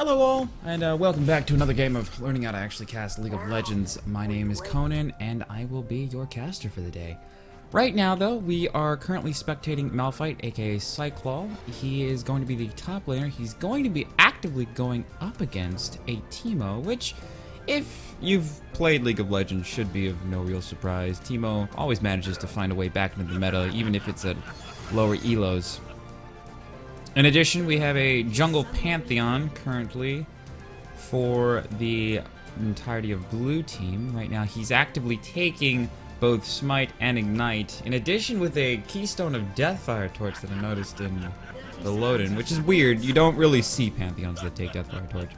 Hello all, and welcome back to another game of learning how to actually cast League of Legends. My name is Conan, and I will be your caster for the day. Right now, though, we are currently spectating Malphite, aka Cyclaw. He is going to be the top laner. He's going to be actively going up against a Teemo, which, if you've played League of Legends, should be of no real surprise. Teemo always manages to find a way back into the meta, even if it's at lower elos. In addition, we have a jungle pantheon currently for the entirety of blue team. Right now, he's actively taking both smite and ignite, in addition with a keystone of deathfire torch that I noticed in the load-in, which is weird. You don't really see pantheons that take deathfire torch,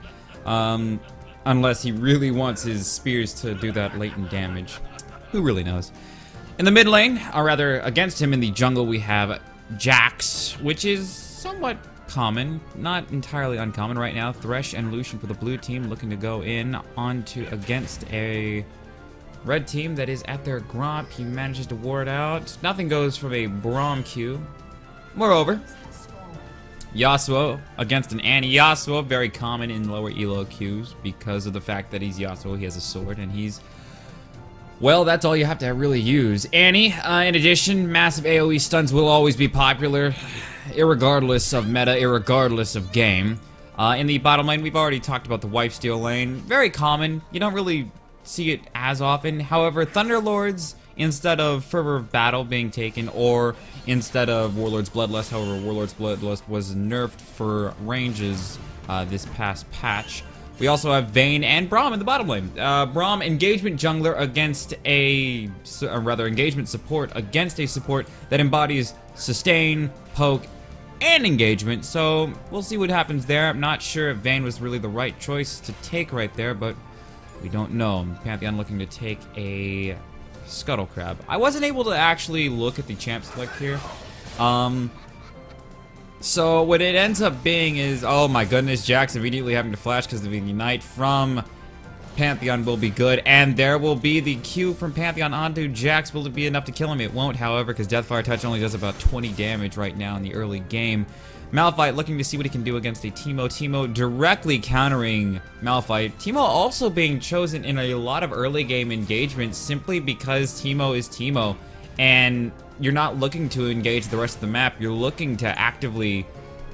unless he really wants his spears to do that latent damage. Who really knows? In the mid lane, or rather against him in the jungle, we have Jax, which is somewhat common, not entirely uncommon right now. Thresh and Lucian for the blue team looking to go in against a red team that is at their Gromp. He manages to ward out. Nothing goes from a Braum Q. Moreover, Yasuo against an Annie. Yasuo, very common in lower elo Qs because of the fact that he's Yasuo. He has a sword and he's, well, that's all you have to really use. Annie, in addition, massive AoE stuns will always be popular, irregardless of meta, irregardless of game. In the bottom lane, we've already talked about the wife steal lane. Very common. You don't really see it as often. However, Thunderlords, instead of Fervor of Battle being taken, or instead of Warlord's Bloodlust, however, Warlord's Bloodlust was nerfed for ranges this past patch. We also have Vayne and Braum in the bottom lane. Braum, engagement jungler against engagement support against a support that embodies sustain, poke, and engagement. So we'll see what happens there. I'm not sure if Vayne was really the right choice to take right there, but we don't know. Pantheon looking to take a Scuttle Crab. I wasn't able to actually look at the champ select here. So what it ends up being is, oh my goodness, Jax immediately having to flash because of the Ignite from Pantheon will be good, and there will be the Q from Pantheon onto Jax. Will it be enough to kill him? It won't, however, because Deathfire Touch only does about 20 damage right now in the early game. Malphite looking to see what he can do against a Teemo. Teemo directly countering Malphite. Teemo also being chosen in a lot of early game engagements simply because Teemo is Teemo, and you're not looking to engage the rest of the map. You're looking to actively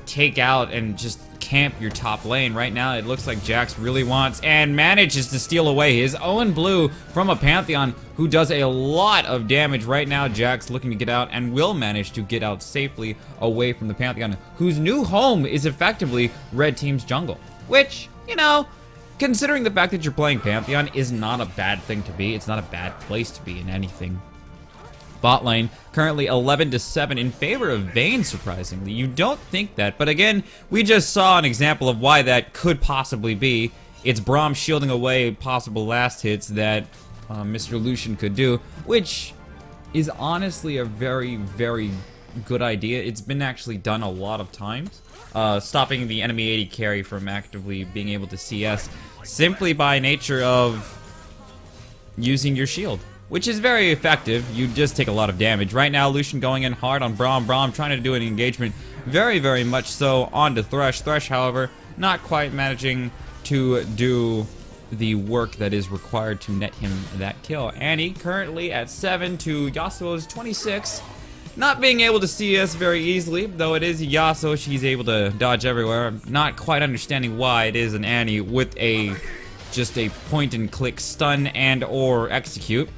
take out and just camp your top lane. Right now, it looks like Jax really wants and manages to steal away his own blue from a Pantheon who does a lot of damage. Right now, Jax looking to get out and will manage to get out safely away from the Pantheon, whose new home is effectively red team's jungle. Which, you know, considering the fact that you're playing Pantheon is not a bad thing to be. It's not a bad place to be in anything. Bot lane, currently 11-7 in favor of Vayne, surprisingly. You don't think that, but again, we just saw an example of why that could possibly be. It's Braum shielding away possible last hits that Mr. Lucian could do, which is honestly a very, very good idea. It's been actually done a lot of times, stopping the enemy AD carry from actively being able to CS simply by nature of using your shield, which is very effective. You just take a lot of damage. Right now, Lucian going in hard on Braum. Braum trying to do an engagement very, very much so onto Thresh. Thresh, however, not quite managing to do the work that is required to net him that kill. Annie currently at 7 to Yasuo's 26. Not being able to CS very easily, though it is Yasuo. She's able to dodge everywhere. Not quite understanding why it is an Annie with just a point-and-click stun and or execute.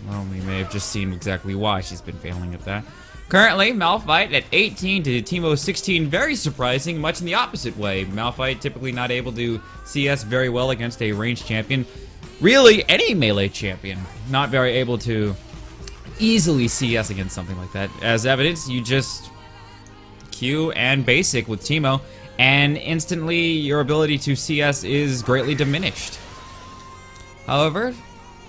Well, we may have just seen exactly why she's been failing at that. Currently, Malphite at 18 to Teemo 16. Very surprising, much in the opposite way. Malphite typically not able to CS very well against a ranged champion. Really, any melee champion not very able to easily CS against something like that. As evidence, you just Q and basic with Teemo, and instantly your ability to CS is greatly diminished. However,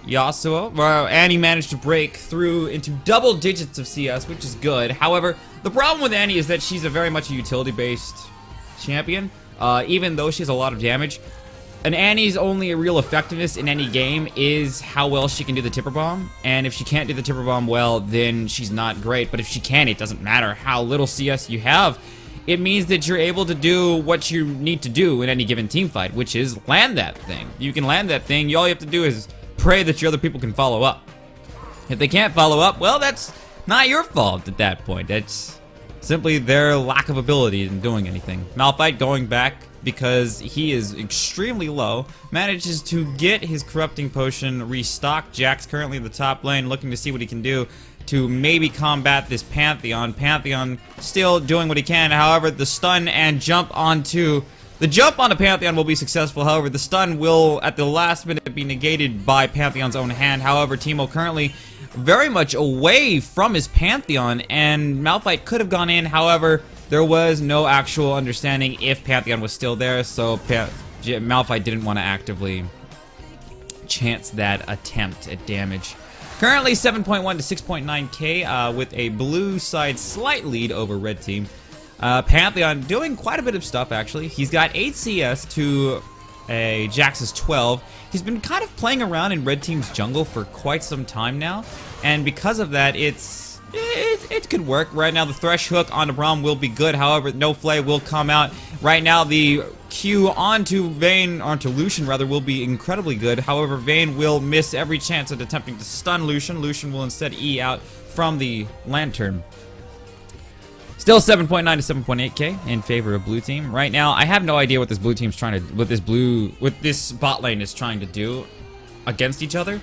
Yasuo, well, Annie managed to break through into double digits of CS, which is good. However, the problem with Annie is that she's very much a utility-based champion. Even though she has a lot of damage, an Annie's only real effectiveness in any game is how well she can do the Tipper Bomb. And if she can't do the Tipper Bomb well, then she's not great. But if she can, it doesn't matter how little CS you have. it means that you're able to do what you need to do in any given team fight, which is land that thing. You can land that thing. All you have to do is pray that your other people can follow up. If they can't follow up, well, that's not your fault at that point. That's simply their lack of ability in doing anything. Malphite going back because he is extremely low, manages to get his corrupting potion restocked. Jax currently in the top lane looking to see what he can do to maybe combat this Pantheon. Pantheon still doing what he can. However, the stun and jump onto Pantheon will be successful. However, the stun will at the last minute be negated by Pantheon's own hand. However, Teemo currently very much away from his Pantheon, and Malphite could have gone in. However, there was no actual understanding if Pantheon was still there, so Malphite didn't want to actively chance that attempt at damage. Currently 7.1 to 6.9k with a blue side slight lead over red team. Pantheon doing quite a bit of stuff, actually. He's got 8 CS to Jax's 12. He's been kind of playing around in red team's jungle for quite some time now, and because of that, it could work. Right now, the Thresh hook onto Braum will be good. However, no Flay will come out. Right now, the Q onto Lucian rather, will be incredibly good. However, Vayne will miss every chance at attempting to stun Lucian. Lucian will instead E out from the Lantern. Still 7.9 to 7.8k in favor of blue team. Right now, I have no idea what this blue team's trying to, what this bot lane is trying to do against each other.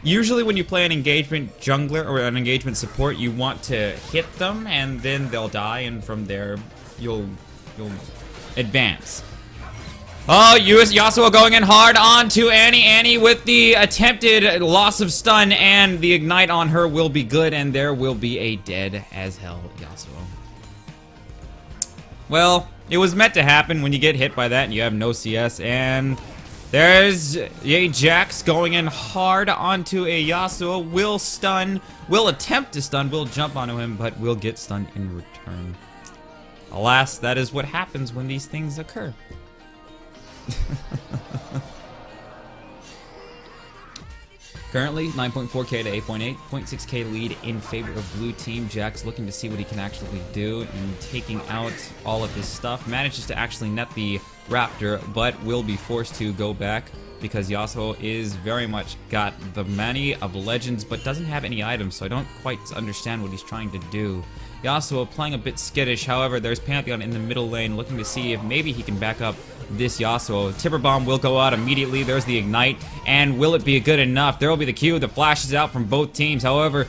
Usually when you play an engagement jungler or an engagement support, you want to hit them and then they'll die, and from there you'll advance. Oh, Yasuo going in hard onto Annie. Annie with the attempted loss of stun, and the ignite on her will be good, and there will be a dead as hell Yasuo. Well, it was meant to happen when you get hit by that and you have no CS, and there's Jax going in hard onto a Yasuo. Will attempt to stun, will jump onto him, but will get stunned in return. Alas, that is what happens when these things occur. Currently, 9.4k to 8.8, 0.6k lead in favor of blue team. Jax looking to see what he can actually do and taking out all of his stuff. Manages to actually net the Raptor, but will be forced to go back because Yasuo is very much got the many of legends, but doesn't have any items, so I don't quite understand what he's trying to do. Yasuo playing a bit skittish. However, there's Pantheon in the middle lane looking to see if maybe he can back up this Yasuo. Timber Bomb will go out immediately. There's the ignite, and will it be good enough? There will be the Q that flashes out from both teams. However,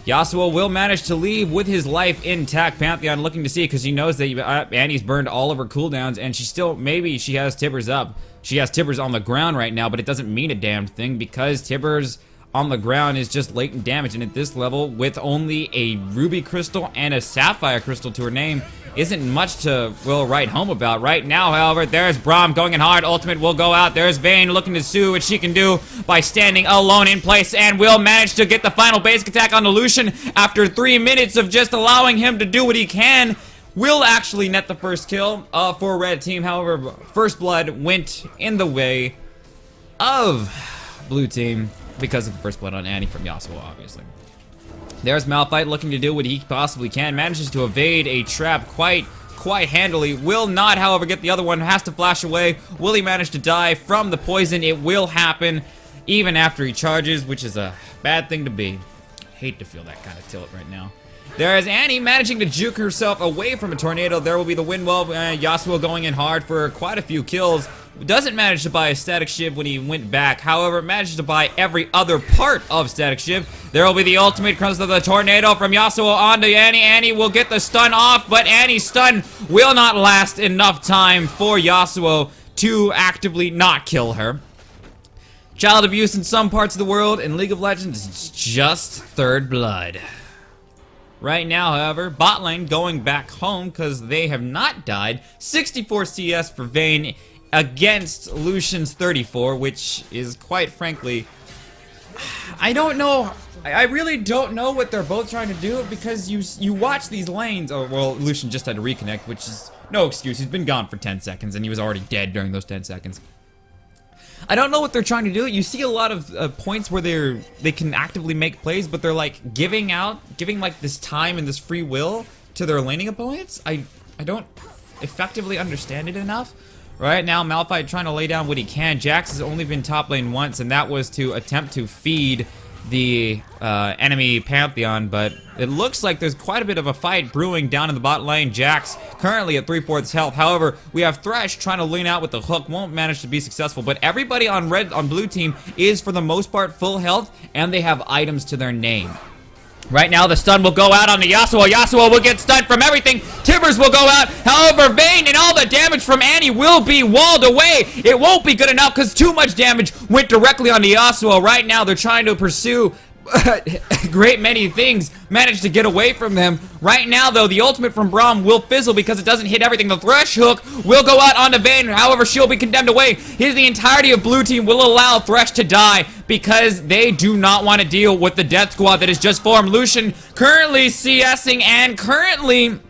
Yasuo will manage to leave with his life intact. Pantheon looking to see, because he knows that Annie's burned all of her cooldowns, and she still, maybe she has Tibbers up. She has Tibbers on the ground right now, but it doesn't mean a damn thing because Tibbers on the ground is just latent damage, and at this level, with only a ruby crystal and a sapphire crystal to her name, isn't much to, well, write home about. Right now, however, there's Braum going in hard. Ultimate will go out. There's Vayne looking to see what she can do by standing alone in place, and will manage to get the final basic attack on the Lucian after 3 minutes of just allowing him to do what he can. Will actually net the first kill for red team. However, first blood went in the way of blue team because of the first blood on Annie from Yasuo, obviously. There's Malphite looking to do what he possibly can. Manages to evade a trap quite handily. Will not, however, get the other one. Has to flash away. Will he manage to die from the poison? It will happen even after he charges, which is a bad thing to be. Hate to feel that kind of tilt right now. There is Annie managing to juke herself away from a tornado. There will be the Windwell. Yasuo going in hard for quite a few kills. Doesn't manage to buy a Static Shiv when he went back. However, manages to buy every other part of Static Shiv. There will be the ultimate comes to the tornado from Yasuo onto Annie. Annie will get the stun off, but Annie's stun will not last enough time for Yasuo to actively not kill her. Child abuse in some parts of the world in League of Legends is just third blood. Right now, however, bot lane going back home because they have not died. 64 CS for Vayne against Lucian's 34, which is quite frankly, I don't know. I really don't know what they're both trying to do, because you watch these lanes. Oh, well, Lucian just had to reconnect, which is no excuse. He's been gone for 10 seconds, and he was already dead during those 10 seconds. I don't know what they're trying to do. You see a lot of points where they can actively make plays, but they're like giving like this time and this free will to their laning opponents. I don't effectively understand it enough. Right now, Malphite trying to lay down what he can. Jax has only been top lane once, and that was to attempt to feed the enemy Pantheon, but it looks like there's quite a bit of a fight brewing down in the bot lane. Jax currently at 3/4 health. However, we have Thresh trying to lean out with the hook, won't manage to be successful, but everybody on blue team is for the most part full health, and they have items to their name. Right now, the stun will go out on the Yasuo. Yasuo will get stunned from everything. Tibbers will go out. However, Vayne and all the damage from Annie will be walled away. It won't be good enough because too much damage went directly on the Yasuo. Right now, they're trying to pursue a great many things, managed to get away from them. Right now, though, the ultimate from Braum will fizzle because it doesn't hit everything. The Thresh hook will go out onto Vayne. However, she'll be condemned away. The entirety of blue team will allow Thresh to die because they do not want to deal with the death squad that is just formed. Lucian currently CSing and currently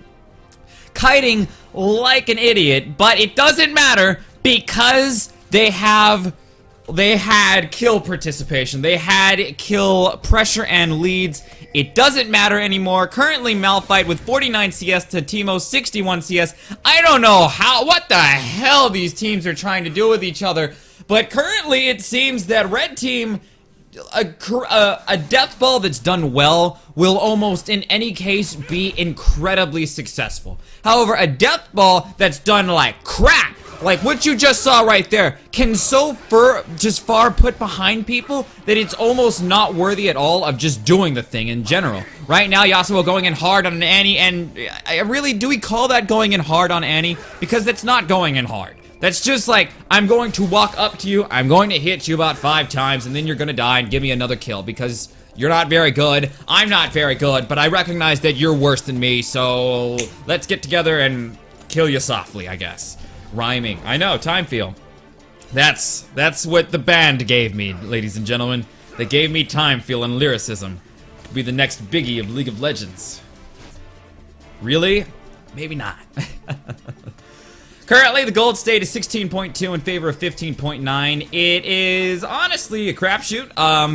kiting like an idiot, but it doesn't matter because they had kill participation. They had kill pressure and leads. It doesn't matter anymore. Currently, Malphite with 49 CS to Teemo 61 CS. I don't know what the hell these teams are trying to do with each other, but currently it seems that red team, a death ball that's done well will almost in any case be incredibly successful. However, a death ball that's done like crap, like what you just saw right there, can so far put behind people that it's almost not worthy at all of just doing the thing in general. Right now, Yasuo going in hard on Annie, and do we call that going in hard on Annie? Because that's not going in hard. That's just like, I'm going to walk up to you, I'm going to hit you about 5 times, and then you're gonna die and give me another kill because you're not very good, I'm not very good, but I recognize that you're worse than me, so let's get together and kill you softly, I guess. Rhyming. I know, time feel. That's what the band gave me, ladies and gentlemen. They gave me time feel and lyricism to be the next biggie of League of Legends. Really? Maybe not. Currently, the gold state is 16.2 in favor of 15.9. It is honestly a crapshoot.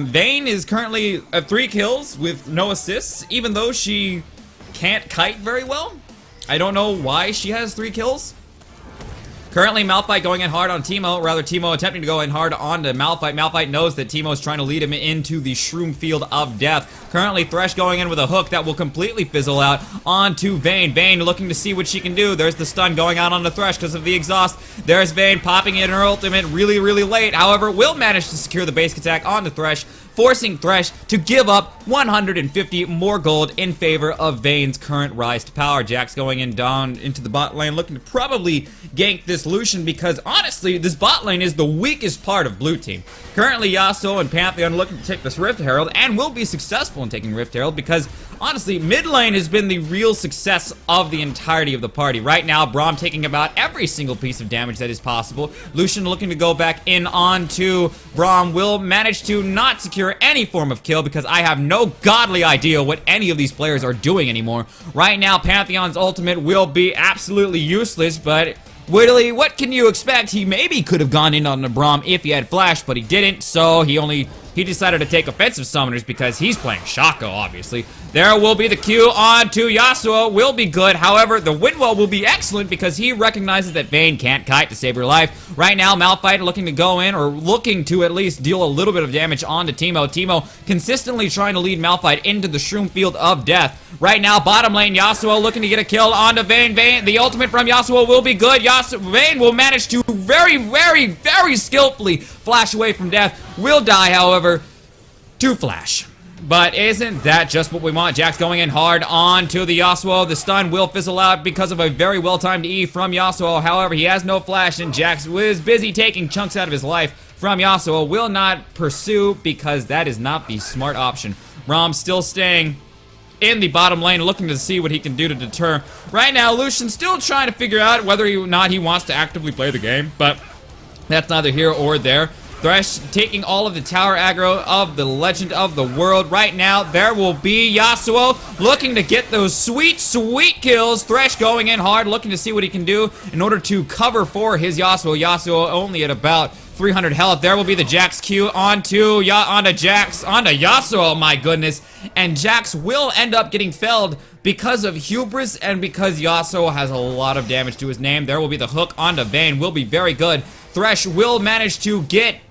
Vayne is currently at 3 kills with no assists, even though she can't kite very well. I don't know why she has 3 kills. Currently, Malphite going in hard on Teemo, rather Teemo attempting to go in hard onto Malphite. Malphite knows that Teemo is trying to lead him into the shroom field of death. Currently, Thresh going in with a hook that will completely fizzle out onto Vayne. Vayne looking to see what she can do. There's the stun going out onto Thresh because of the exhaust. There's Vayne popping in her ultimate really, really late. However, will manage to secure the basic attack onto Thresh, forcing Thresh to give up 150 more gold in favor of Vayne's current rise to power. Jax going in down into the bot lane, looking to probably gank this Lucian because, honestly, this bot lane is the weakest part of blue team. Currently, Yasuo and Pantheon looking to take this Rift Herald and will be successful in taking Rift Herald because, honestly, mid lane has been the real success of the entirety of the party. Right now, Braum taking about every single piece of damage that is possible. Lucian looking to go back in onto Braum will manage to not secure any form of kill because I have no godly idea what any of these players are doing anymore. Right now, Pantheon's ultimate will be absolutely useless, but Whittly, what can you expect? He maybe could have gone in on the Braum if he had flash, but he didn't, so he decided to take offensive summoners because he's playing Shaco, obviously. There will be the Q on to Yasuo, will be good. However, the Windwall will be excellent because he recognizes that Vayne can't kite to save her life. Right now, Malphite looking to go in, or looking to at least deal a little bit of damage onto Teemo. Teemo consistently trying to lead Malphite into the shroom field of death. Right now, bottom lane, Yasuo looking to get a kill onto Vayne. The ultimate from Yasuo will be good. Vayne will manage to very, very, very skillfully flash away from death. Will die, however, to flash. But isn't that just what we want? Jax going in hard onto the Yasuo. The stun will fizzle out because of a very well-timed E from Yasuo. However, he has no flash, and Jax was busy taking chunks out of his life from Yasuo. Will not pursue because that is not the smart option. Braum still staying in the bottom lane, looking to see what he can do to deter. Right now, Lucian still trying to figure out whether or not he wants to actively play the game, but that's neither here or there. Thresh taking all of the tower aggro of the Legend of the World. Right now, there will be Yasuo looking to get those sweet, sweet kills. Thresh going in hard, looking to see what he can do in order to cover for his Yasuo. Yasuo only at about 300 health. There will be the Jax Q onto Yasuo, oh my goodness. And Jax will end up getting felled because of hubris and because Yasuo has a lot of damage to his name. There will be the hook onto Vayne, will be very good. Thresh will manage to get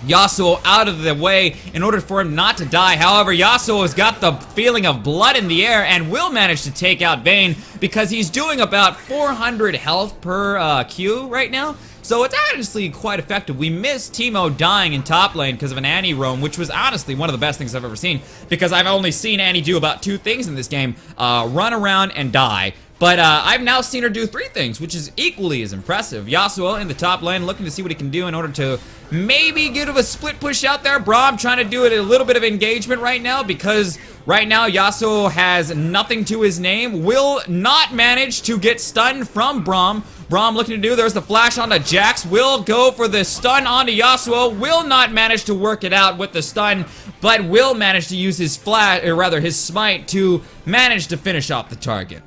Yasuo out of the way in order for him not to die. However, Yasuo has got the feeling of blood in the air and will manage to take out Vayne because he's doing about 400 health per Q right now. So it's honestly quite effective. We missed Teemo dying in top lane because of an Annie roam, which was honestly one of the best things I've ever seen, because I've only seen Annie do about 2 things in this game, run around and die. But I've now seen her do 3 things, which is equally as impressive. Yasuo in the top lane looking to see what he can do in order to maybe get a split push out there. Braum trying to do it a little bit of engagement right now, because right now Yasuo has nothing to his name. Will not manage to get stunned from Braum. Braum looking to do, there's the flash onto Jax. Will go for the stun onto Yasuo. Will not manage to work it out with the stun, but will manage to use his flash, or rather his smite, to manage to finish off the target.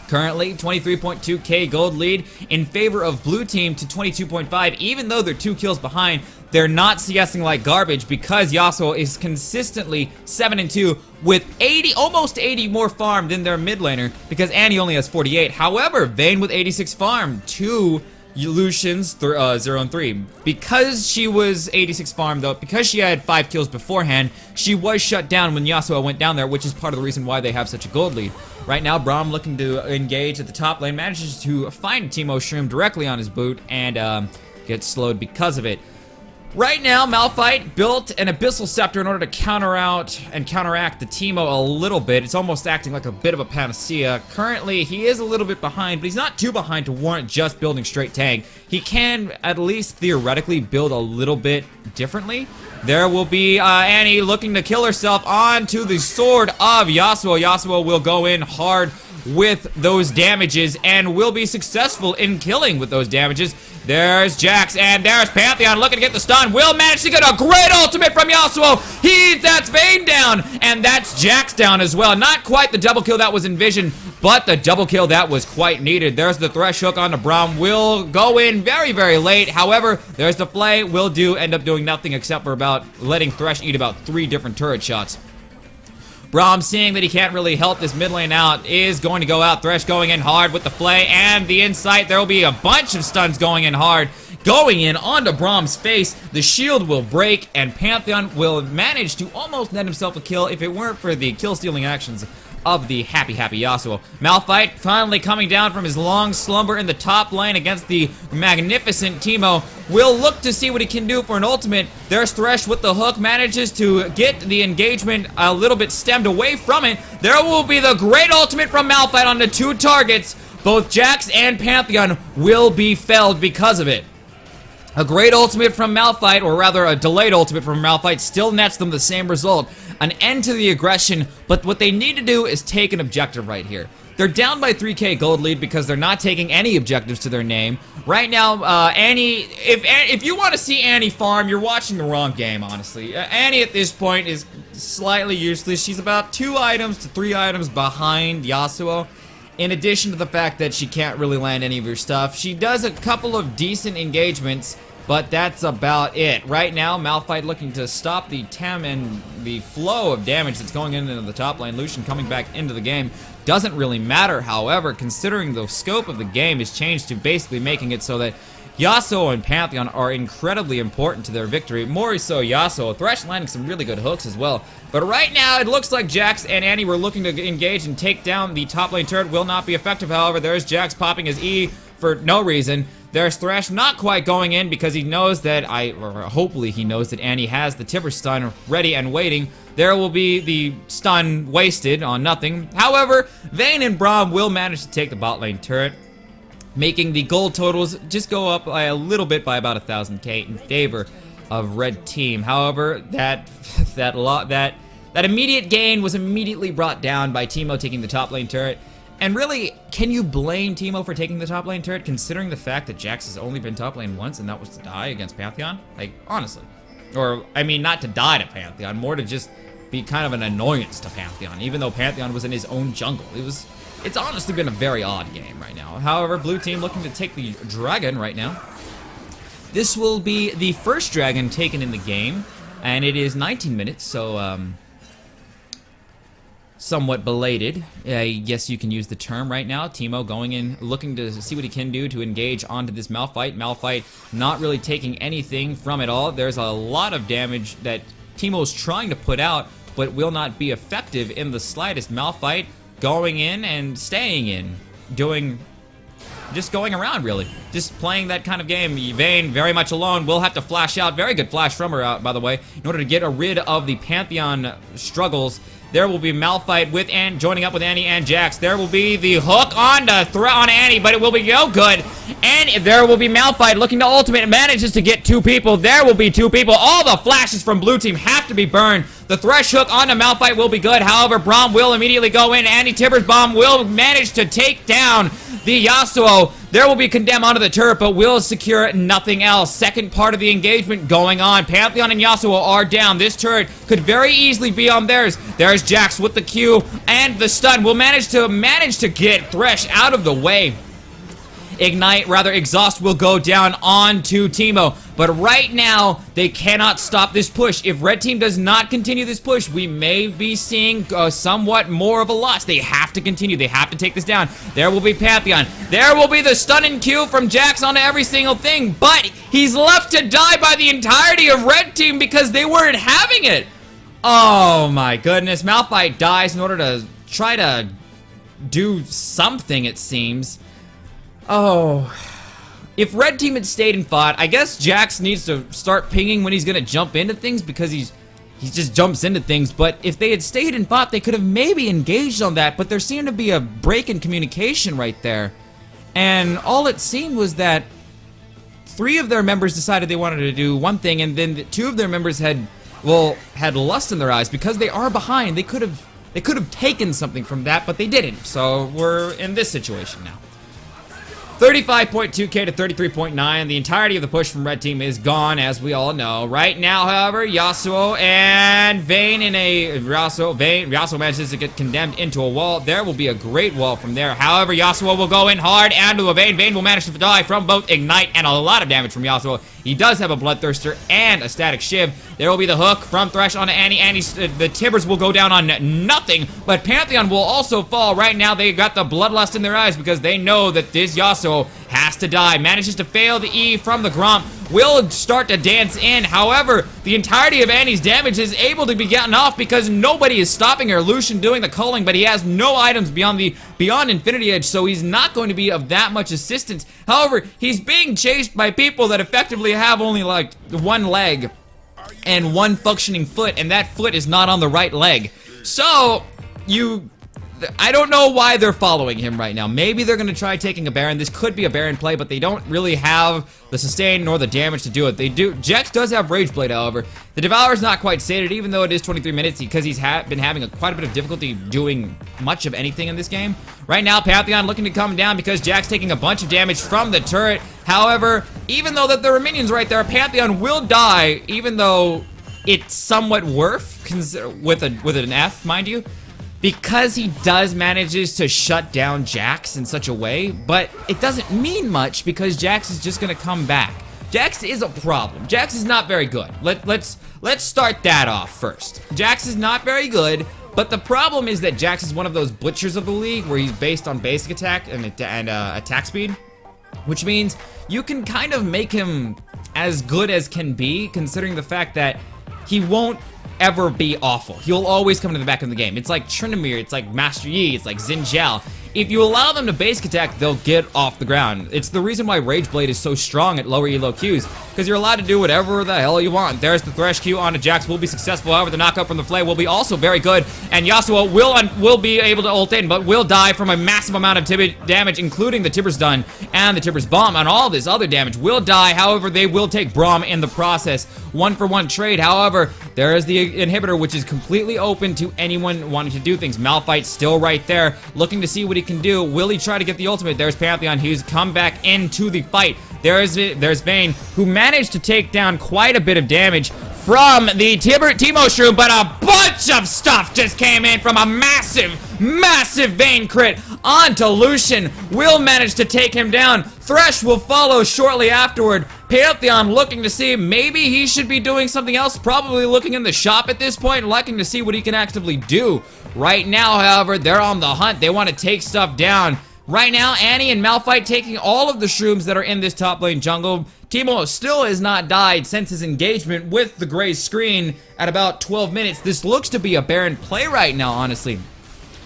Currently, 23.2k gold lead in favor of blue team to 22.5. Even though they're 2 kills behind, they're not CSing like garbage because Yasuo is consistently 7-2 with 80, almost 80 more farm than their mid laner, because Annie only has 48. However, Vayne with 86 farm, 2 Lucian's 0-3. Because she was 86 farm though, because she had 5 kills beforehand, she was shut down when Yasuo went down there, which is part of the reason why they have such a gold lead. Right now, Braum looking to engage at the top lane, manages to find Teemo Shroom directly on his boot and gets slowed because of it. Right now, Malphite built an Abyssal Scepter in order to counteract the Teemo a little bit. It's almost acting like a bit of a panacea. Currently, he is a little bit behind, but he's not too behind to warrant just building straight tank. He can, at least theoretically, build a little bit differently. There will be Annie looking to kill herself onto the sword of Yasuo. Yasuo will go in hard with those damages and will be successful in killing with those damages. There's Jax and there's Pantheon looking to get the stun. Will manage to get a great ultimate from Yasuo. That's Vayne down, and that's Jax down as well. Not quite the double kill that was envisioned, but the double kill that was quite needed. There's the Thresh hook onto Braum. Will go in very, very late. However, there's the play. Will end up doing nothing except for about letting Thresh eat about 3 different turret shots. Braum, seeing that he can't really help this mid lane out, is going to go out. Thresh going in hard with the flay and the insight. There will be a bunch of stuns going in hard. Going in onto Braum's face. The shield will break, and Pantheon will manage to almost net himself a kill if it weren't for the kill-stealing actions of the happy Yasuo. Malphite finally coming down from his long slumber in the top lane against the magnificent Teemo. Will look to see what he can do for an ultimate. There's Thresh with the hook, manages to get the engagement a little bit stemmed away from it. There will be the great ultimate from Malphite onto 2 targets. Both Jax and Pantheon will be felled because of it. A great ultimate from Malphite, or rather a delayed ultimate from Malphite, still nets them the same result. An end to the aggression, but what they need to do is take an objective right here. They're down by 3k gold lead because they're not taking any objectives to their name. Right now, Annie, if you want to see Annie farm, you're watching the wrong game, honestly. Annie at this point is slightly useless. She's about 2 items to 3 items behind Yasuo. In addition to the fact that she can't really land any of her stuff, she does a couple of decent engagements, but that's about it. Right now, Malphite looking to stop the TEM and the flow of damage that's going into the top lane. Lucian coming back into the game doesn't really matter, however, considering the scope of the game has changed to basically making it so that Yasuo and Pantheon are incredibly important to their victory. More so Yasuo. Thresh landing some really good hooks as well. But right now, it looks like Jax and Annie were looking to engage and take down the top lane turret. Will not be effective, however. There's Jax popping his E for no reason. There's Thresh not quite going in because he knows that, or hopefully he knows that Annie has the Timber stun ready and waiting. There will be the stun wasted on nothing. However, Vayne and Braum will manage to take the bot lane turret, making the gold totals just go up by a little bit, by about 1,000k in favor of red team. However, that immediate gain was immediately brought down by Teemo taking the top lane turret. And really, can you blame Teemo for taking the top lane turret, considering the fact that Jax has only been top lane once, and that was to die against Pantheon? Like, honestly. Or, I mean, not to die to Pantheon, more to just be kind of an annoyance to Pantheon, even though Pantheon was in his own jungle. It's honestly been a very odd game right now. However, blue team looking to take the dragon right now. this will be the first dragon taken in the game, and it is 19 minutes, so somewhat belated. Yes, you can use the term right now. Teemo going in, looking to see what he can do to engage onto this Malphite. Malphite not really taking anything from it all. There's a lot of damage that Teemo's trying to put out, but will not be effective in the slightest. Malphite going in and staying in, just going around, really. Just playing that kind of game. Vayne very much alone, will have to flash out. Very good flash from her, by the way, in order to get rid of the Pantheon struggles. There will be Malphite with Anne, joining up with Annie and Jax. There will be the hook on Annie, but it will be no good. And there will be Malphite looking to ultimate. Manages to get 2 people. There will be 2 people. All the flashes from blue team have to be burned. The Thresh hook onto Malphite will be good. However, Braum will immediately go in. Annie Tibbers bomb will manage to take down the Yasuo. There will be condemn onto the turret, but will secure nothing else. Second part of the engagement going on. Pantheon and Yasuo are down. This turret could very easily be on theirs. There's Jax with the Q and the stun. Will manage to get Thresh out of the way. Exhaust will go down onto Teemo. But right now, they cannot stop this push. If Red Team does not continue this push, we may be seeing somewhat more of a loss. They have to continue. They have to take this down. There will be Pantheon. There will be the stun and Q from Jax onto every single thing. But he's left to die by the entirety of Red Team because they weren't having it. Oh my goodness. Malphite dies in order to try to do something, it seems. Oh, if Red Team had stayed and fought, I guess Jax needs to start pinging when he's gonna jump into things because he just jumps into things. But if they had stayed and fought, they could have maybe engaged on that. But there seemed to be a break in communication right there, and all it seemed was that 3 of their members decided they wanted to do one thing, and then 2 of their members had lust in their eyes because they are behind. They could have taken something from that, but they didn't. So we're in this situation now. 35.2k to 33.9. The entirety of the push from Red Team is gone, as we all know. Right now, however, Yasuo and Vayne Yasuo manages to get condemned into a wall. There will be a great wall from there. However, Yasuo will go in hard and to a Vayne. Vayne will manage to die from both Ignite and a lot of damage from Yasuo. He does have a Bloodthirster and a Static Shiv. There will be the hook from Thresh onto Annie. The Tibbers will go down on nothing, but Pantheon will also fall. Right now, they got the bloodlust in their eyes because they know that this Yasuo has to die. Manages to fail the E from the Gromp. Will start to dance in. However, the entirety of Annie's damage is able to be gotten off because nobody is stopping her. Lucian doing the culling, but he has no items beyond Infinity Edge, so he's not going to be of that much assistance. However, he's being chased by people that effectively have only like 1 leg and 1 functioning foot, and that foot is not on the right leg. So, I don't know why they're following him right now. Maybe they're going to try taking a Baron. This could be a Baron play, but they don't really have the sustain nor the damage to do it. Jax does have Rage Blade, however. The Devourer's not quite sated, even though it is 23 minutes, because he's been having quite a bit of difficulty doing much of anything in this game. Right now, Pantheon looking to come down because Jax taking a bunch of damage from the turret. However, even though there are minions right there, Pantheon will die, even though it's somewhat worth, with an F, mind you. Because he manages to shut down Jax in such a way, but it doesn't mean much because Jax is just gonna come back. Jax is a problem. Jax is not very good. Let's start that off first. Jax is not very good, but the problem is that Jax is one of those butchers of the league where he's based on basic attack and attack speed, which means you can kind of make him as good as can be, considering the fact that he won't ever be awful. He'll always come to the back of the game. It's like Tryndamere, it's like Master Yi, it's like Xin Zhao. If you allow them to basic attack, they'll get off the ground. It's the reason why Rage Blade is so strong at lower elo Qs, because you're allowed to do whatever the hell you want. There's the Thresh Q onto Jax, will be successful. However, the knockup from the Flay will be also very good, and Yasuo will be able to ult in, but will die from a massive amount of damage, including the Tibbers Stun and the Tibbers Bomb, and all this other damage will die. However, they will take Braum in the process. 1-for-1 trade. However, there is the inhibitor, which is completely open to anyone wanting to do things. Malphite still right there, looking to see what he can do. Will he try to get the ultimate? There's Pantheon, who's come back into the fight. There's Vayne, who managed to take down quite a bit of damage from the Teemo Shroom, but a bunch of stuff just came in from a massive Vayne crit onto Lucian. Will manage to take him down. Thresh will follow shortly afterward. Pantheon looking to see maybe he should be doing something else, probably looking in the shop at this point, looking to see what he can actively do. Right now, however, they're on the hunt. They want to take stuff down. Right now, Annie and Malphite taking all of the shrooms that are in this top lane jungle. Teemo still has not died since his engagement with the gray screen at about 12 minutes. This looks to be a Baron play right now, honestly.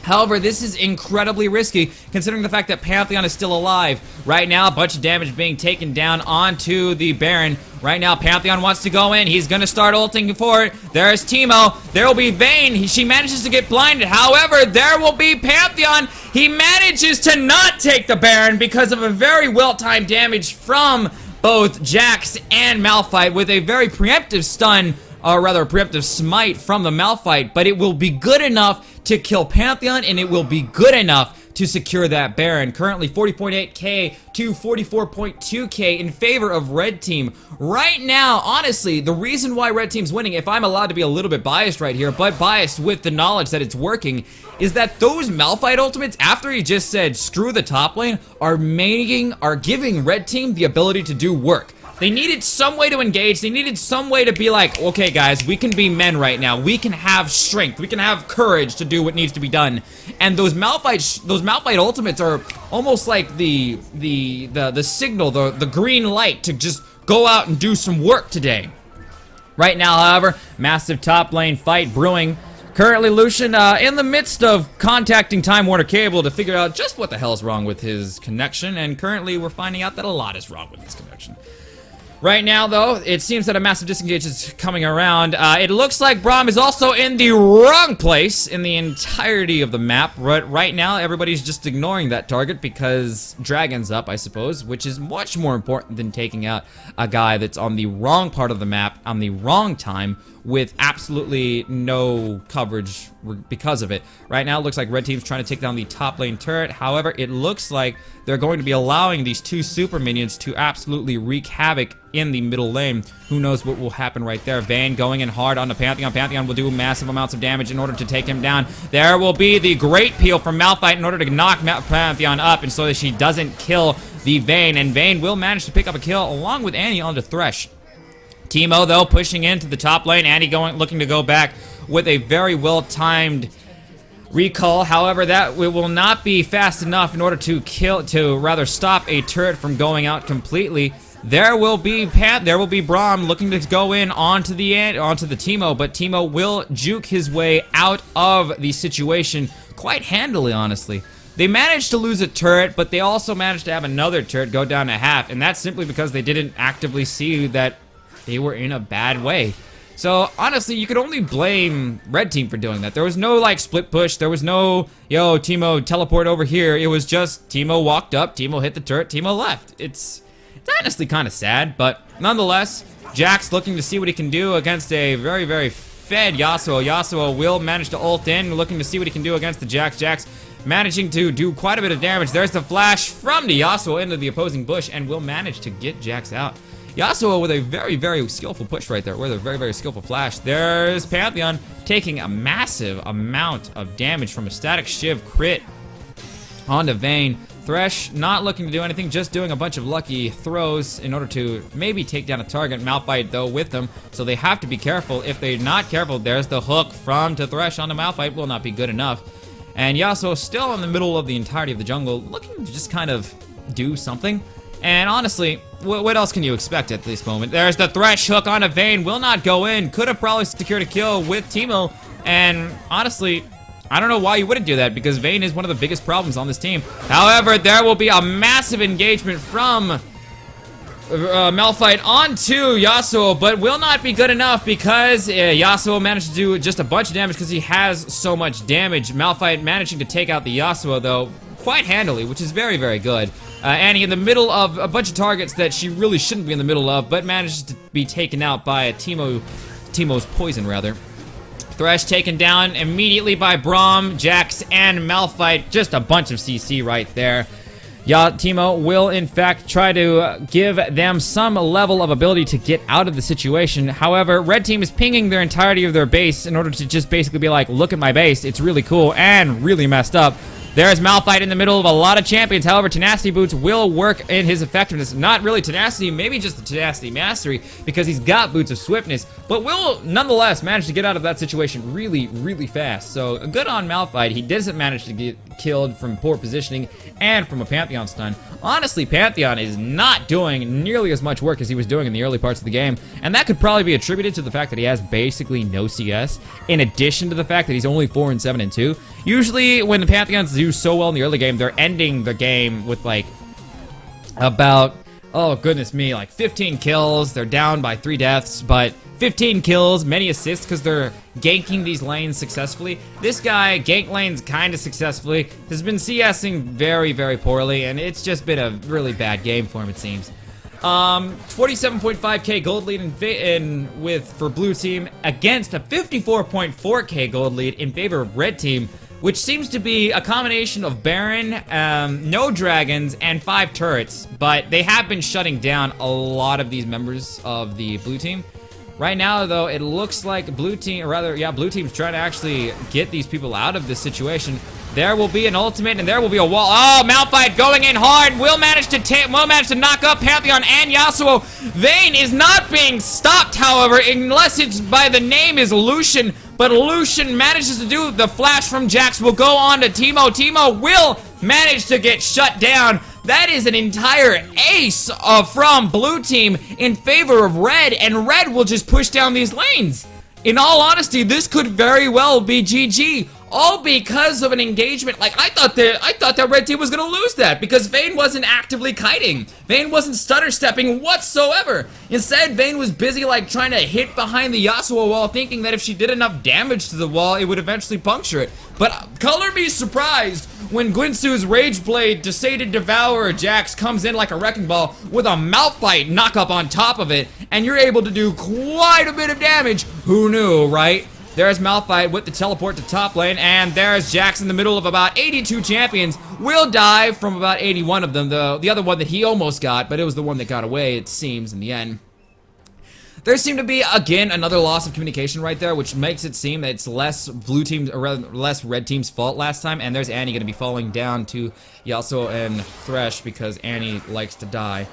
However, this is incredibly risky considering the fact that Pantheon is still alive. Right now, a bunch of damage being taken down onto the Baron. Right now, Pantheon wants to go in. He's going to start ulting for it. There's Teemo. There will be Vayne. She manages to get blinded. However, there will be Pantheon. He manages to not take the Baron because of a very well-timed damage from both Jax and Malphite with a very preemptive stun, or rather a preemptive smite from the Malphite, but it will be good enough to kill Pantheon, and it will be good enough to secure that Baron. Currently 40.8k to 44.2k in favor of Red Team. Right now, honestly, the reason why Red Team's winning, if I'm allowed to be a little bit biased right here, but biased with the knowledge that it's working, is that those Malphite ultimates, after he just said screw the top lane, are giving Red Team the ability to do work. They needed some way to engage. They needed some way to be like, okay, guys, we can be men right now. We can have strength. We can have courage to do what needs to be done. And those Malphite ultimates are almost like the signal, the green light to just go out and do some work today. Right now, however, massive top lane fight brewing. Currently, Lucian in the midst of contacting Time Warner Cable to figure out just what the hell is wrong with his connection. And currently, we're finding out that a lot is wrong with his connection. Right now, though, it seems that a massive disengage is coming around. It looks like Braum is also in the wrong place in the entirety of the map. Right now, everybody's just ignoring that target because Dragon's up, I suppose, which is much more important than taking out a guy that's on the wrong part of the map on the wrong time with absolutely no coverage because of it. Right now, it looks like Red Team's trying to take down the top lane turret. However, it looks like they're going to be allowing these two super minions to absolutely wreak havoc in the middle lane. Who knows what will happen right there. Vayne going in hard on the Pantheon. Pantheon will do massive amounts of damage in order to take him down. There will be the great peel from Malphite in order to knock Pantheon up and so that she doesn't kill the Vayne. And Vayne will manage to pick up a kill along with Annie onto Thresh. Teemo, though, pushing into the top lane. Annie looking to go back with a very well-timed recall. However, that will not be fast enough in order to stop a turret from going out completely. There will be Braum looking to go in onto the Teemo, but Teemo will juke his way out of the situation quite handily, honestly. They managed to lose a turret, but they also managed to have another turret go down to half, and that's simply because they didn't actively see that they were in a bad way. So, honestly, you could only blame Red Team for doing that. There was no, like, split push. There was no, yo, Teemo, teleport over here. It was just Teemo walked up, Teemo hit the turret, Teemo left. It's honestly kind of sad, but nonetheless, Jax looking to see what he can do against a very, very fed Yasuo. Yasuo will manage to ult in, looking to see what he can do against the Jax. Jax managing to do quite a bit of damage. There's the flash from the Yasuo into the opposing bush, and will manage to get Jax out. Yasuo with a very, very skillful push right there, with a very, very skillful flash. There's Pantheon taking a massive amount of damage from a static shiv crit onto Vayne. Thresh not looking to do anything, just doing a bunch of lucky throws in order to maybe take down a target. Malphite, though, with them, so they have to be careful. If they're not careful, there's the hook from to Thresh onto Malphite, will not be good enough. And Yasuo still in the middle of the entirety of the jungle, looking to just kind of do something. And honestly, what else can you expect at this moment? There's the Thresh hook on a Vayne, will not go in. Could have probably secured a kill with Teemo. And honestly, I don't know why you wouldn't do that, because Vayne is one of the biggest problems on this team. However, there will be a massive engagement from Malphite onto Yasuo, but will not be good enough because Yasuo managed to do just a bunch of damage because he has so much damage. Malphite managing to take out the Yasuo, though, quite handily, which is very, very good. Annie in the middle of a bunch of targets that she really shouldn't be in the middle of, but manages to be taken out by a Teemo's poison, rather. Thresh taken down immediately by Braum, Jax, and Malphite. Just a bunch of CC right there. Teemo will, in fact, try to give them some level of ability to get out of the situation. However, Red Team is pinging their entirety of their base in order to just basically be like, look at my base, it's really cool and really messed up. There's Malphite in the middle of a lot of champions. However, Tenacity Boots will work in his effectiveness. Not really Tenacity, maybe just the Tenacity Mastery, because he's got Boots of Swiftness, but will nonetheless manage to get out of that situation really, really fast. So good on Malphite. He doesn't manage to get killed from poor positioning and from a Pantheon stun. Honestly, Pantheon is not doing nearly as much work as he was doing in the early parts of the game, and that could probably be attributed to the fact that he has basically no CS, in addition to the fact that he's only 4 and 7 and 2. Usually, when the Pantheons do so well in the early game, they're ending the game with like about, oh goodness me, like 15 kills. They're down by 3 deaths, but 15 kills, many assists because they're ganking these lanes successfully. This guy, gank lanes kind of successfully, has been CSing very, very poorly, and it's just been a really bad game for him, it seems. 47.5k gold lead for blue team against a 54.4k gold lead in favor of red team, which seems to be a combination of Baron, no dragons, and 5 turrets, but they have been shutting down a lot of these members of the blue team. Right now, though, it looks like blue team, or rather, yeah, blue team's trying to actually get these people out of this situation. There will be an ultimate, and there will be a wall. Oh, Malphite going in hard. Will manage to knock up Pantheon and Yasuo. Vayne is not being stopped, however, unless it's by the name is Lucian. But Lucian manages to do the flash from Jax. Will go on to Teemo. Teemo will manage to get shut down. That is an entire ace from blue team in favor of red, and red will just push down these lanes. In all honesty, this could very well be GG, all because of an engagement. Like, I thought that red team was gonna lose that because Vayne wasn't actively kiting. Vayne wasn't stutter stepping whatsoever. Instead, Vayne was busy like trying to hit behind the Yasuo wall, thinking that if she did enough damage to the wall, it would eventually puncture it. But color me surprised when Guinsoo's Rage Blade Desated Devourer Jax comes in like a wrecking ball with a Malphite knockup on top of it, and you're able to do quite a bit of damage. Who knew, right? There's Malphite with the teleport to top lane, and there's Jax in the middle of about 82 champions. Will die from about 81 of them, though. The other one that he almost got, but it was the one that got away, it seems, in the end. There seemed to be, again, another loss of communication right there, which makes it seem that it's less blue team's, or rather, less red team's fault last time, and there's Annie going to be falling down to Yasuo and Thresh because Annie likes to die.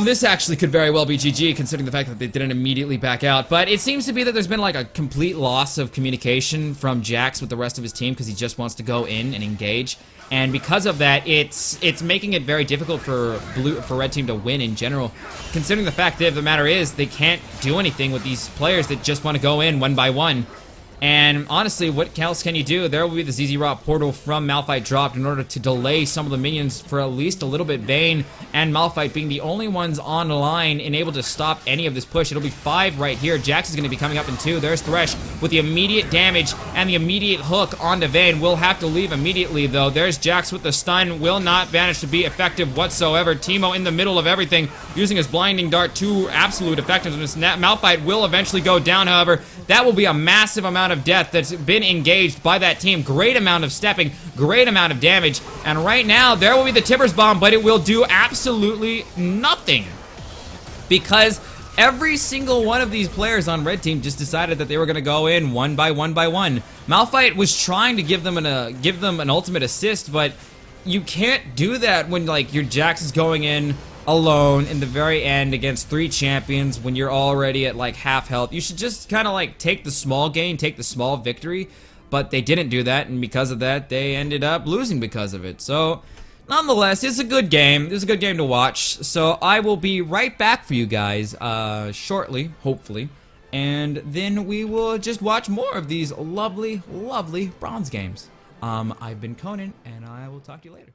This actually could very well be GG, considering the fact that they didn't immediately back out, but it seems to be that there's been like a complete loss of communication from Jax with the rest of his team because he just wants to go in and engage, and because of that, it's making it very difficult for red team to win in general, considering the fact that the matter is they can't do anything with these players that just want to go in one by one. And honestly, what else can you do? There will be the ZZ Rot portal from Malphite dropped in order to delay some of the minions for at least a little bit. Vayne and Malphite being the only ones online and able to stop any of this push. It'll be 5 right here. Jax is going to be coming up in 2. There's Thresh with the immediate damage and the immediate hook onto Vayne. Will have to leave immediately, though. There's Jax with the stun. Will not manage to be effective whatsoever. Teemo in the middle of everything, using his blinding dart to absolute effectiveness. Malphite will eventually go down, however. That will be a massive amount of death that's been engaged by that team. Great amount of stepping, great amount of damage, and right now there will be the Tibbers bomb, but it will do absolutely nothing because every single one of these players on red team just decided that they were going to go in one by one by one. Malphite was trying to give them an ultimate assist, but you can't do that when like your Jax is going in alone in the very end against 3 champions when you're already at like half health. You should just kind of like take the small gain, take the small victory, but they didn't do that, and because of that they ended up losing because of it. So nonetheless, it's a good game. It's a good game to watch. So I will be right back for you guys shortly, hopefully, and then we will just watch more of these lovely, lovely bronze games. I've been Conan, and I will talk to you later.